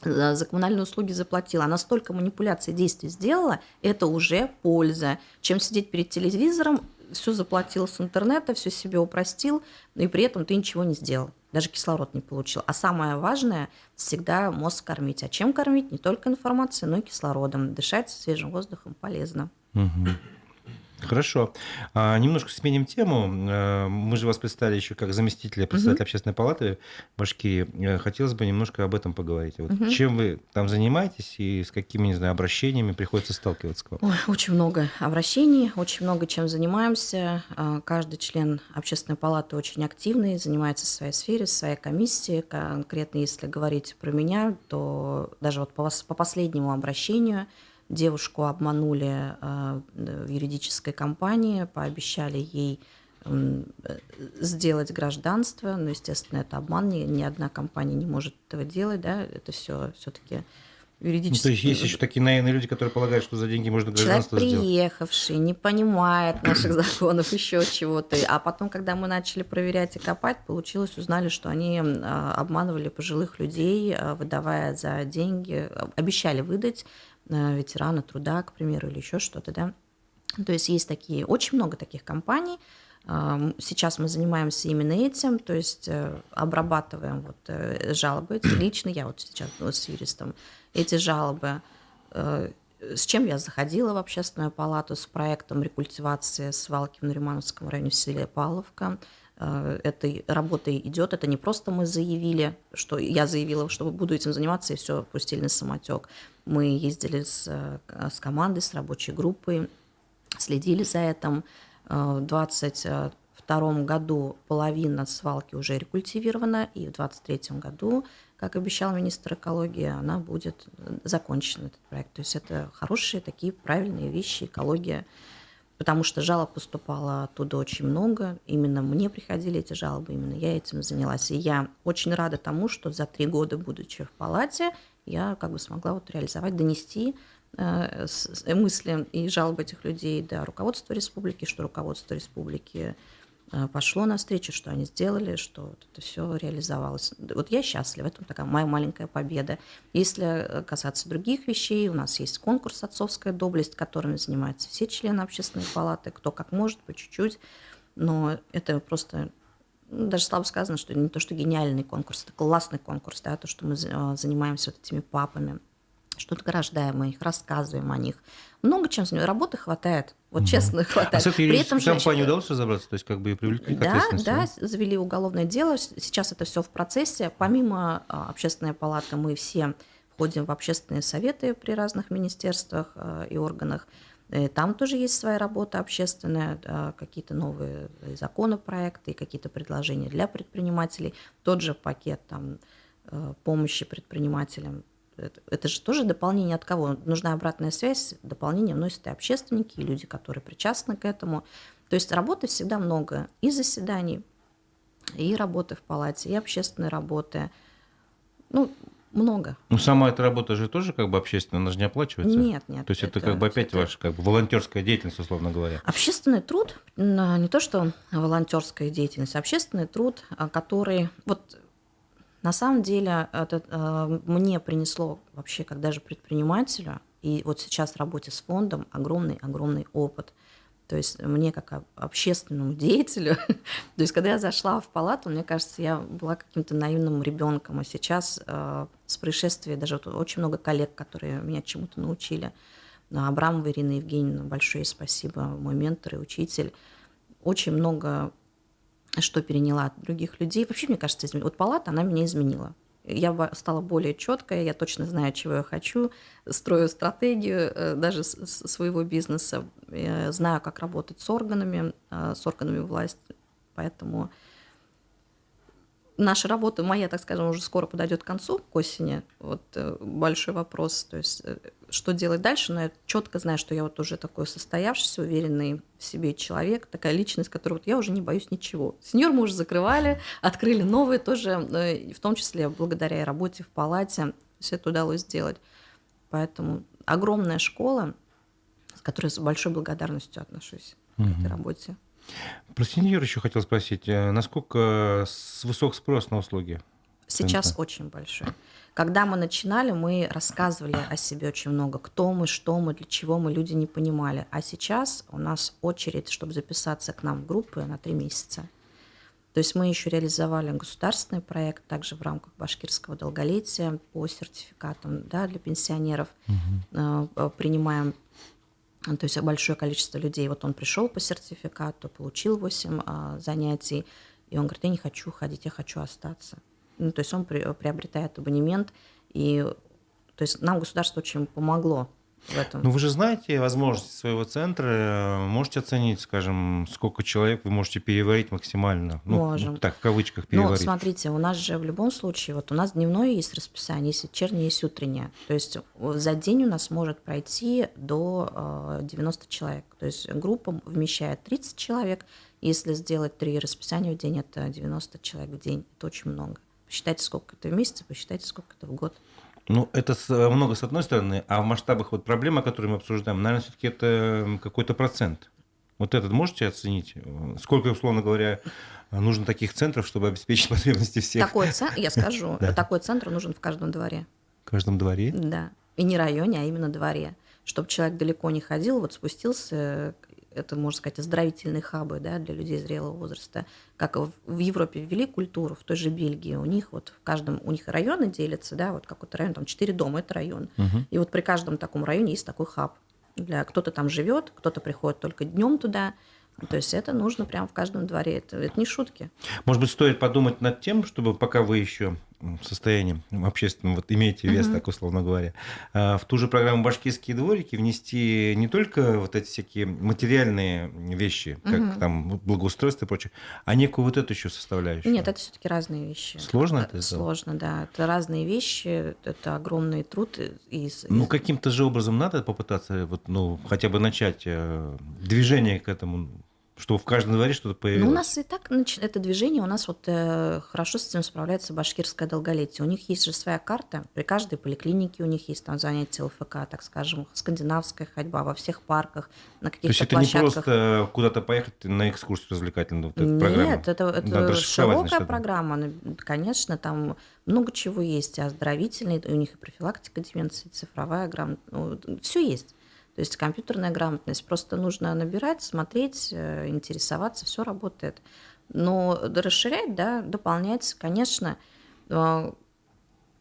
за коммунальные услуги заплатила, она столько манипуляций, действий сделала, это уже польза, чем сидеть перед телевизором, все заплатил с интернета, все себе упростил, и при этом ты ничего не сделал, даже кислород не получил. А самое важное — всегда мозг кормить. А чем кормить? Не только информацией, но и кислородом. Дышать свежим воздухом полезно. Мгм. Хорошо. Немножко сменим тему. Мы же вас представили еще как заместителя Мгм. председателя общественной палаты Башкирии. Хотелось бы немножко об этом поговорить. Вот Мгм. чем вы там занимаетесь и с какими, не знаю, обращениями приходится сталкиваться к вам? Ой, очень много обращений, очень много чем занимаемся. Каждый член общественной палаты очень активный, занимается в своей сфере, в своей комиссии. Конкретно, если говорить про меня, то даже вот по последнему обращению девушку обманули в юридической компании, пообещали ей сделать гражданство. Но, естественно, это обман, ни одна компания не может этого делать, да, это все-таки Ну, то есть есть юридически. еще такие наивные люди, которые полагают, что за деньги можно Человек гражданство сделать. приехавший, не понимает наших законов, еще чего-то. А потом, когда мы начали проверять и копать, получилось, узнали, что они обманывали пожилых людей, выдавая за деньги, обещали выдать ветерана труда, к примеру, или еще что-то, да. То есть есть такие, очень много таких компаний. Сейчас мы занимаемся именно этим, то есть обрабатываем вот жалобы. Лично я вот сейчас с юристом эти жалобы. С чем я заходила в общественную палату? С проектом рекультивации свалки в Наримановском районе в селе Павловка. Этой работой идет. Это не просто мы заявили, что я заявила, что буду этим заниматься, и все, пустили на самотек. Мы ездили с командой, с рабочей группой, следили за этим. В 2022 году половина свалки уже рекультивирована, и в 2023 году, как обещал министр экологии, она будет закончена, этот проект. То есть это хорошие такие правильные вещи, экология, потому что жалоб поступало оттуда очень много. Именно мне приходили эти жалобы, именно я этим занялась. И я очень рада тому, что за 3 года, будучи в палате, я как бы смогла вот реализовать, донести мысли и жалобы этих людей до руководства республики, что руководство республики пошло навстречу, что они сделали, что вот это все реализовалось. Вот я счастлива, это такая моя маленькая победа. Если касаться других вещей, у нас есть конкурс «Отцовская доблесть», которым занимаются все члены общественной палаты, кто как может, по чуть-чуть, но это просто, даже слабо сказано, что не то, что гениальный конкурс, это классный конкурс, да, то, что мы занимаемся вот этими папами, что-то ограждаем мы их, рассказываем о них. Много чем с ними. Работы хватает. Вот честно, А хватает. с этой При этом юридической компанией женщины- удалось разобраться? То есть как бы и привлекли к Да, ответственности? да, завели уголовное дело. Сейчас это все в процессе. Помимо общественной палаты мы все входим в общественные советы при разных министерствах и органах. Там тоже есть своя работа общественная, какие-то новые законопроекты, какие-то предложения для предпринимателей. Тот же пакет там, помощи предпринимателям. Это же тоже дополнение от кого? Нужна обратная связь, дополнение вносят и общественники, и люди, которые причастны к этому. То есть работы всегда много. И заседаний, и работы в палате, и общественной работы. Ну, много. Ну, сама эта работа же тоже как бы общественная, она же не оплачивается? Нет, нет. То есть это как бы опять ваша как бы волонтерская деятельность, условно говоря? Общественный труд, не то что волонтерская деятельность, общественный труд, который... Вот на самом деле это мне принесло вообще, как даже предпринимателю, и вот сейчас в работе с фондом огромный опыт. То есть мне как общественному деятелю, то есть когда я зашла в палату, мне кажется, я была каким-то наивным ребенком, а сейчас с происшествия даже вот очень много коллег, которые меня чему-то научили. Абрамова Ирина Евгеньевна, большое спасибо, мой ментор и учитель. Очень много что переняла от других людей. Вообще, мне кажется, вот палата, она меня изменила. Я стала более четкой, я точно знаю, чего я хочу, строю стратегию даже своего бизнеса, знаю, как работать с органами власти, поэтому наша работа, моя, так скажем, уже скоро подойдет к концу, к осени. Вот большой вопрос, то есть что делать дальше, но я четко знаю, что я вот уже такой состоявшийся, уверенный в себе человек, такая личность, которой вот я уже не боюсь ничего. Сеньор мы уже закрывали, открыли новые тоже, в том числе благодаря работе в палате, все это удалось сделать. Поэтому огромная школа, с которой с большой благодарностью отношусь к этой работе. Про сеньор еще хотел спросить, насколько высок спрос на услуги? Сейчас очень большой. Когда мы начинали, мы рассказывали о себе очень много. Кто мы, что мы, для чего мы, люди не понимали. А сейчас у нас очередь, чтобы записаться к нам в группы, на 3 месяца. То есть мы еще реализовали государственный проект, также в рамках башкирского долголетия по сертификатам, да, для пенсионеров. Принимаем, то есть большое количество людей. Вот он пришел по сертификату, получил 8 занятий, и он говорит, я не хочу ходить, я хочу остаться. Ну, то есть он приобретает абонемент, и то есть нам государство очень помогло в этом. Ну, вы же знаете возможности своего центра, можете оценить, скажем, сколько человек вы можете переварить максимально? Можем. Ну, так, в кавычках Ну, переварить. смотрите, у нас же в любом случае, вот у нас дневное есть расписание, есть вечернее, есть утреннее. То есть за день у нас может пройти до 90 человек. То есть группа вмещает 30 человек. Если сделать 3 расписания в день, это 90 человек в день. Это очень много. Посчитайте, сколько это в месяц, посчитайте, сколько это в год. Ну, это много с одной стороны, а в масштабах вот проблемы, которые мы обсуждаем, наверное, все-таки это какой-то процент. Вот этот можете оценить? Сколько, условно говоря, нужно таких центров, чтобы обеспечить потребности всех? Я скажу, Да. такой центр нужен в каждом дворе. В каждом дворе? Да. И не районе, а именно дворе. Чтобы человек далеко не ходил, вот спустился, это, можно сказать, оздоровительные хабы, да, для людей зрелого возраста. Как в Европе ввели культуру, в той же Бельгии, у них вот в каждом, у них районы делятся, да, вот какой-то район, там 4 дома, это район. И вот при каждом таком районе есть такой хаб. Кто-то там живет, кто-то приходит только днем туда. То есть это нужно прямо в каждом дворе. Это не шутки. Может быть, стоит подумать над тем, чтобы пока вы еще в состоянии общественном, вот имеете вес, так условно говоря, в ту же программу «Башкирские дворики» внести не только вот эти всякие материальные вещи, как там благоустройство и прочее, а некую вот эту еще составляющую. Нет, это все-таки разные вещи. Сложно это сделать? Сложно, да. Это разные вещи, это огромный труд. Ну, каким-то же образом надо попытаться вот, ну, хотя бы начать движение к этому. Чтобы в каждом дворе что-то Ну, у появилось? нас и так это движение, у нас вот хорошо с этим справляется башкирское долголетие. У них есть же своя карта, при каждой поликлинике у них есть там занятия ЛФК, так скажем, скандинавская ходьба во всех парках, на То есть каких-то это не площадках. просто куда-то поехать на экскурсию развлекательную, вот эта программа? Нет, это Надо расшифровать, значит, широкая это. программа, конечно, там много чего есть, и оздоровительные, у них и профилактика деменции, и цифровая грамотность, все есть. То есть компьютерная грамотность, просто нужно набирать, смотреть, интересоваться, все работает. Но расширять, да, дополнять, конечно, э,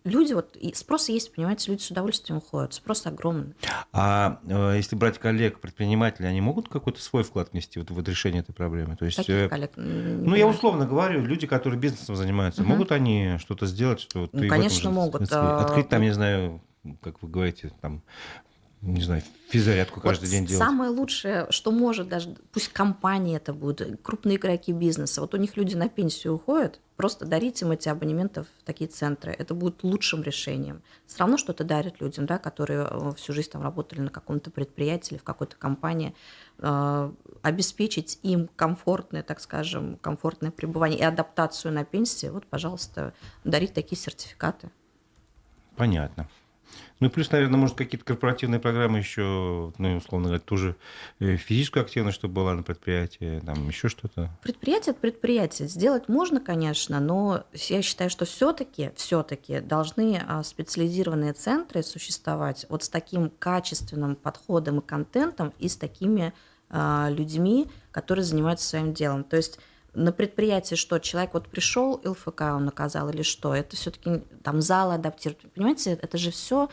люди, вот и спрос есть, понимаете, люди с удовольствием уходят, спрос огромный. А если брать коллег, предпринимателей, они могут какой-то свой вклад внести вот в это решение этой проблемы? То есть, Каких коллег? Не ну, я понимаю. условно говорю, люди, которые бизнесом занимаются, Мгм. могут они что-то сделать, что Ну, ты в этом конечно, же могут. смысле? Открыть там, не знаю, как вы говорите, там, не знаю, физзарядку Вот каждый день делать? самое лучшее, что может даже, пусть компания это будет, крупные игроки бизнеса, вот у них люди на пенсию уходят, просто дарить им эти абонементы в такие центры. Это будет лучшим решением. Все равно что-то дарят людям, да, которые всю жизнь там работали на каком-то предприятии или в какой-то компании. Обеспечить им комфортное, так скажем, комфортное пребывание и адаптацию на пенсии, вот, пожалуйста, дарить такие сертификаты. Понятно. Ну и плюс, наверное, может, какие-то корпоративные программы еще, ну, и, условно говоря, ту же физическую активность, чтобы была на предприятии, там еще что-то. Предприятие от предприятия сделать можно, конечно, но я считаю, что все-таки должны специализированные центры существовать вот с таким качественным подходом и контентом и с такими людьми, которые занимаются своим делом. То есть на предприятии что, человек вот пришел, ЛФК он наказал или что, это все-таки там залы адаптировать. Понимаете, это же все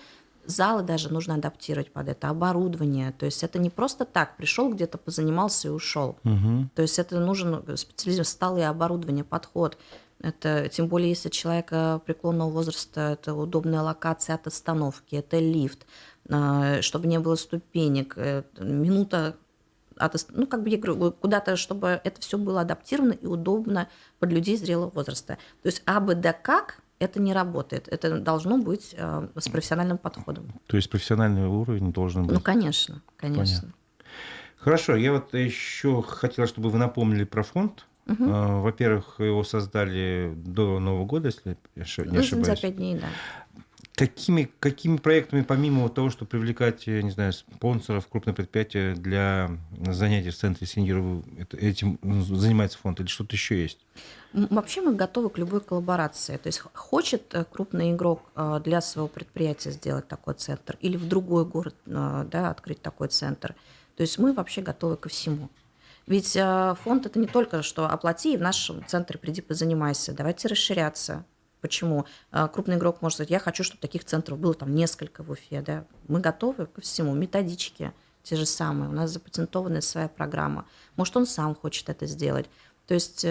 залы даже нужно адаптировать под это, оборудование. То есть это не просто так, пришел где-то, позанимался и ушел. Мгм. То есть это нужен специализированный столы, оборудование, подход. Это, тем более, если человека преклонного возраста, это удобная локация от остановки, это лифт, чтобы не было ступенек, минута ну, как бы я говорю, куда-то, чтобы это все было адаптировано и удобно под людей зрелого возраста. То есть абы как это не работает. Это должно быть с профессиональным подходом. То есть профессиональный уровень должен Ну, быть. конечно, конечно. Понятно. Хорошо, я вот еще хотел, чтобы вы напомнили про фонд. Мгм. Во-первых, его создали до Нового года, если я не Ну, за ошибаюсь. 5 дней, да. Какими проектами, помимо вот того, что привлекать, не знаю, спонсоров, крупные предприятия для занятий в центре сеньоров, этим занимается фонд или что-то еще есть? Вообще мы готовы к любой коллаборации. То есть хочет крупный игрок для своего предприятия сделать такой центр или в другой город, да, открыть такой центр. То есть мы вообще готовы ко всему. Ведь фонд это не только что оплати и в нашем центре приди позанимайся. Давайте расширяться. Почему? Крупный игрок может сказать, я хочу, чтобы таких центров было там несколько в Уфе. Да? Мы готовы ко всему. Методички те же самые. У нас запатентованная своя программа. Может, он сам хочет это сделать. То есть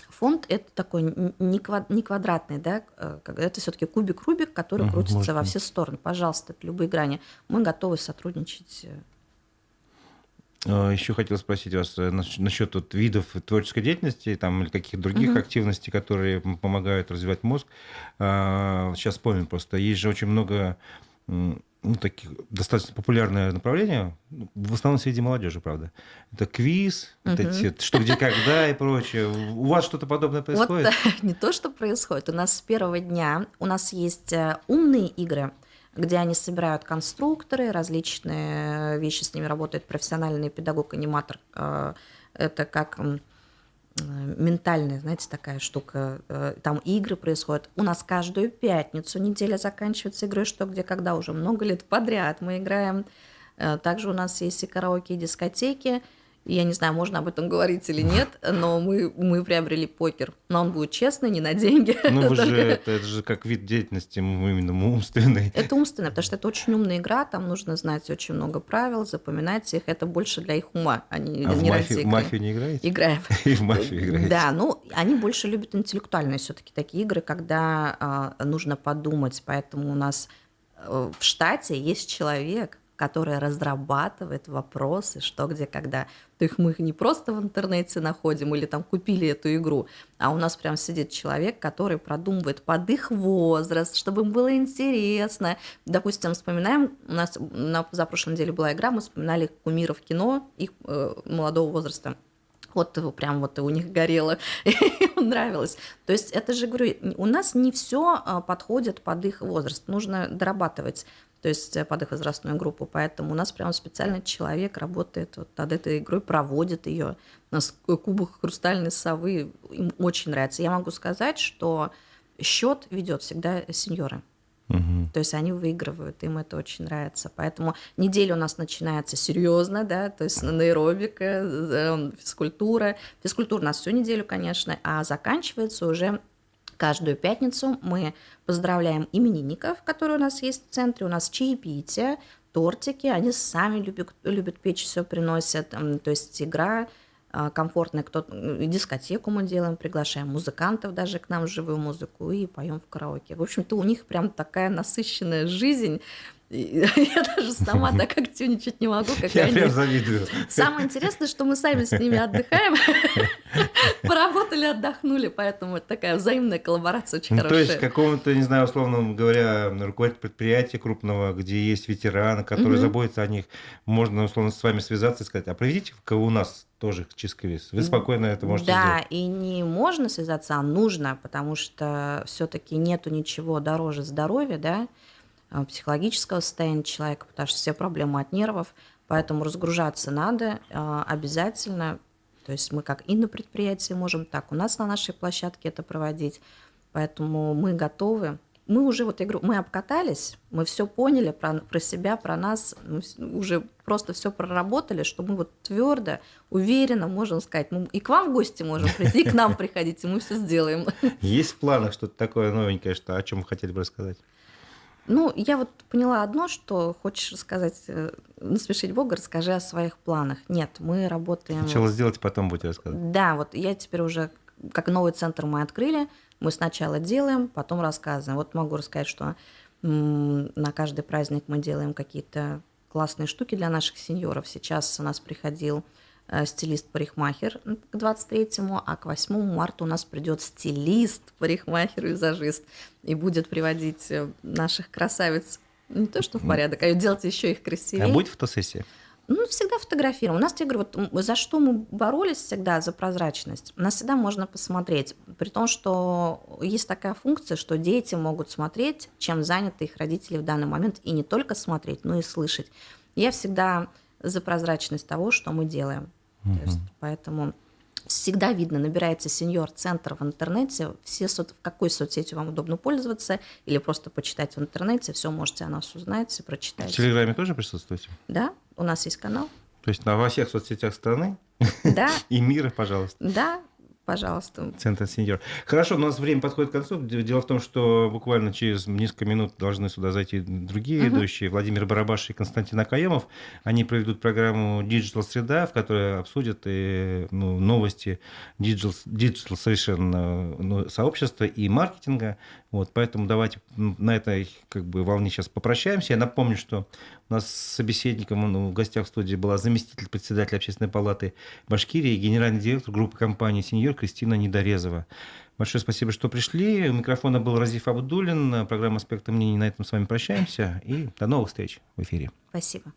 фонд это такой не квадратный, да? Это все-таки кубик-рубик, который крутится Может во быть. все стороны. Пожалуйста, это любые грани. Мы готовы сотрудничать. Еще хотел спросить вас насчет вот видов творческой деятельности там, или каких-то других Мгм. активностей, которые помогают развивать мозг. Сейчас вспомним просто. Есть же очень много ну, таких достаточно популярное направление, в основном среди молодежи, правда. Это квиз, это Мгм. что, где, когда и прочее. У вас что-то подобное Вот происходит? не то, что происходит. У нас с первого дня у нас есть умные игры, где они собирают конструкторы, различные вещи, с ними работает профессиональный педагог-аниматор. Это как ментальная, знаете, такая штука. Там игры происходят. У нас каждую пятницу неделя заканчивается игрой «Что, где, когда» уже много лет подряд. Мы играем. Также у нас есть и караоке, и дискотеки. Я не знаю, можно об этом говорить или нет, но мы приобрели покер. Но он будет честный, не на деньги. Ну, вы же, Только это же как вид деятельности именно умственной. это умственно, потому что это очень умная игра, там нужно знать очень много правил, запоминать их. Это больше для их ума, а не, А в не ради игры. мафию не играете? Играем. И в мафию играете? Да, ну, они больше любят интеллектуальные все-таки такие игры, когда нужно подумать. Поэтому у нас в штате есть человек, которая разрабатывает вопросы, что, где, когда. То есть мы их не просто в интернете находим или там купили эту игру, а у нас прям сидит человек, который продумывает под их возраст, чтобы им было интересно. Допустим, вспоминаем, у нас на позапрошлой неделе была игра, мы вспоминали кумиров кино, их молодого возраста. Вот прям вот у них горело, им нравилось. То есть это же, говорю, у нас не все подходит под их возраст, нужно дорабатывать, то есть под их возрастную группу. Поэтому у нас прям специальный человек работает вот над этой игрой, проводит ее. У нас кубок хрустальной совы, им очень нравится. Я могу сказать, что счет ведет всегда сеньоры. То есть они выигрывают, им это очень нравится. Поэтому неделя у нас начинается серьезно, да, то есть аэробика, физкультура. Физкультура у нас всю неделю, конечно, а заканчивается уже каждую пятницу. Мы поздравляем именинников, которые у нас есть в центре. У нас чаепитие, тортики, они сами любят печь, все приносят. То есть игра комфортная, дискотеку мы делаем, приглашаем музыкантов даже к нам в живую музыку и поем в караоке. В общем-то, у них прям такая насыщенная жизнь. Я даже сама так активничать не могу, как Я они. прям завидую. Самое интересное, что мы сами с ними отдыхаем, поработали, отдохнули, поэтому это такая взаимная коллаборация очень То есть хорошая. какому-то, не знаю, условно говоря, руководитель предприятия крупного, где есть ветераны, которые заботятся о них, можно условно с вами связаться и сказать, а проведите-ка у нас тоже чистый виз. Вы спокойно это можете Да, сделать. и не можно связаться, а нужно, потому что все-таки нету ничего дороже здоровья, да, психологического состояния человека, потому что все проблемы от нервов, поэтому разгружаться надо обязательно. То есть мы как и на предприятии можем, так у нас на нашей площадке это проводить, поэтому мы готовы. Мы уже, вот я говорю, мы обкатались, мы все поняли про себя, про нас, мы уже просто все проработали, что мы вот твердо, уверенно можем сказать, мы и к вам в гости можем прийти, и к нам приходите, мы все сделаем. Есть в планах что-то такое новенькое, что, о чем вы хотели бы рассказать? Ну, я вот поняла одно, что хочешь рассказать, насмешить Бога, расскажи о своих планах. Нет, мы работаем... Сначала сделайте, потом будете рассказывать. Да, вот я теперь уже, как новый центр мы открыли, мы сначала делаем, потом рассказываем. Вот могу рассказать, что на каждый праздник мы делаем какие-то классные штуки для наших сеньоров. Сейчас у нас приходил стилист-парикмахер к 23-му, а к 8 марта у нас придет стилист-парикмахер, визажист, и будет приводить наших красавиц не то что в порядок, а делать еще их красивее. А будет фотосессия? Ну, всегда фотографируем. У нас, я говорю, вот за что мы боролись всегда, за прозрачность. У нас всегда можно посмотреть. При том, что есть такая функция, что дети могут смотреть, чем заняты их родители в данный момент, и не только смотреть, но и слышать. Я всегда за прозрачность того, что мы делаем. То есть, поэтому всегда видно, набирается сеньор-центр в интернете, в какой соцсетью вам удобно пользоваться, или просто почитать в интернете, все можете о нас узнать, В прочитать. Телеграме тоже присутствуете? Да, у нас есть канал. То есть во всех соцсетях страны Да, и мира, пожалуйста. да, пожалуйста. Центр сеньор. Хорошо, у нас время подходит к концу. Дело в том, что буквально через несколько минут должны сюда зайти другие ведущие, Владимир Барабаш и Константин Акаемов. Они проведут программу Digital Среда, в которой обсудят новости диджитал совершенно сообщества и маркетинга. Вот, поэтому давайте на этой волне сейчас попрощаемся. Я напомню, что у нас с собеседником в гостях в студии была заместитель председателя Общественной палаты Башкирии, генеральный директор группы компании «Сеньор» Кристина Недорезова. Большое спасибо, что пришли. У микрофона был Разиф Абдуллин. Программа «Аспекты мнений». На этом с вами прощаемся. И до новых встреч в эфире. Спасибо.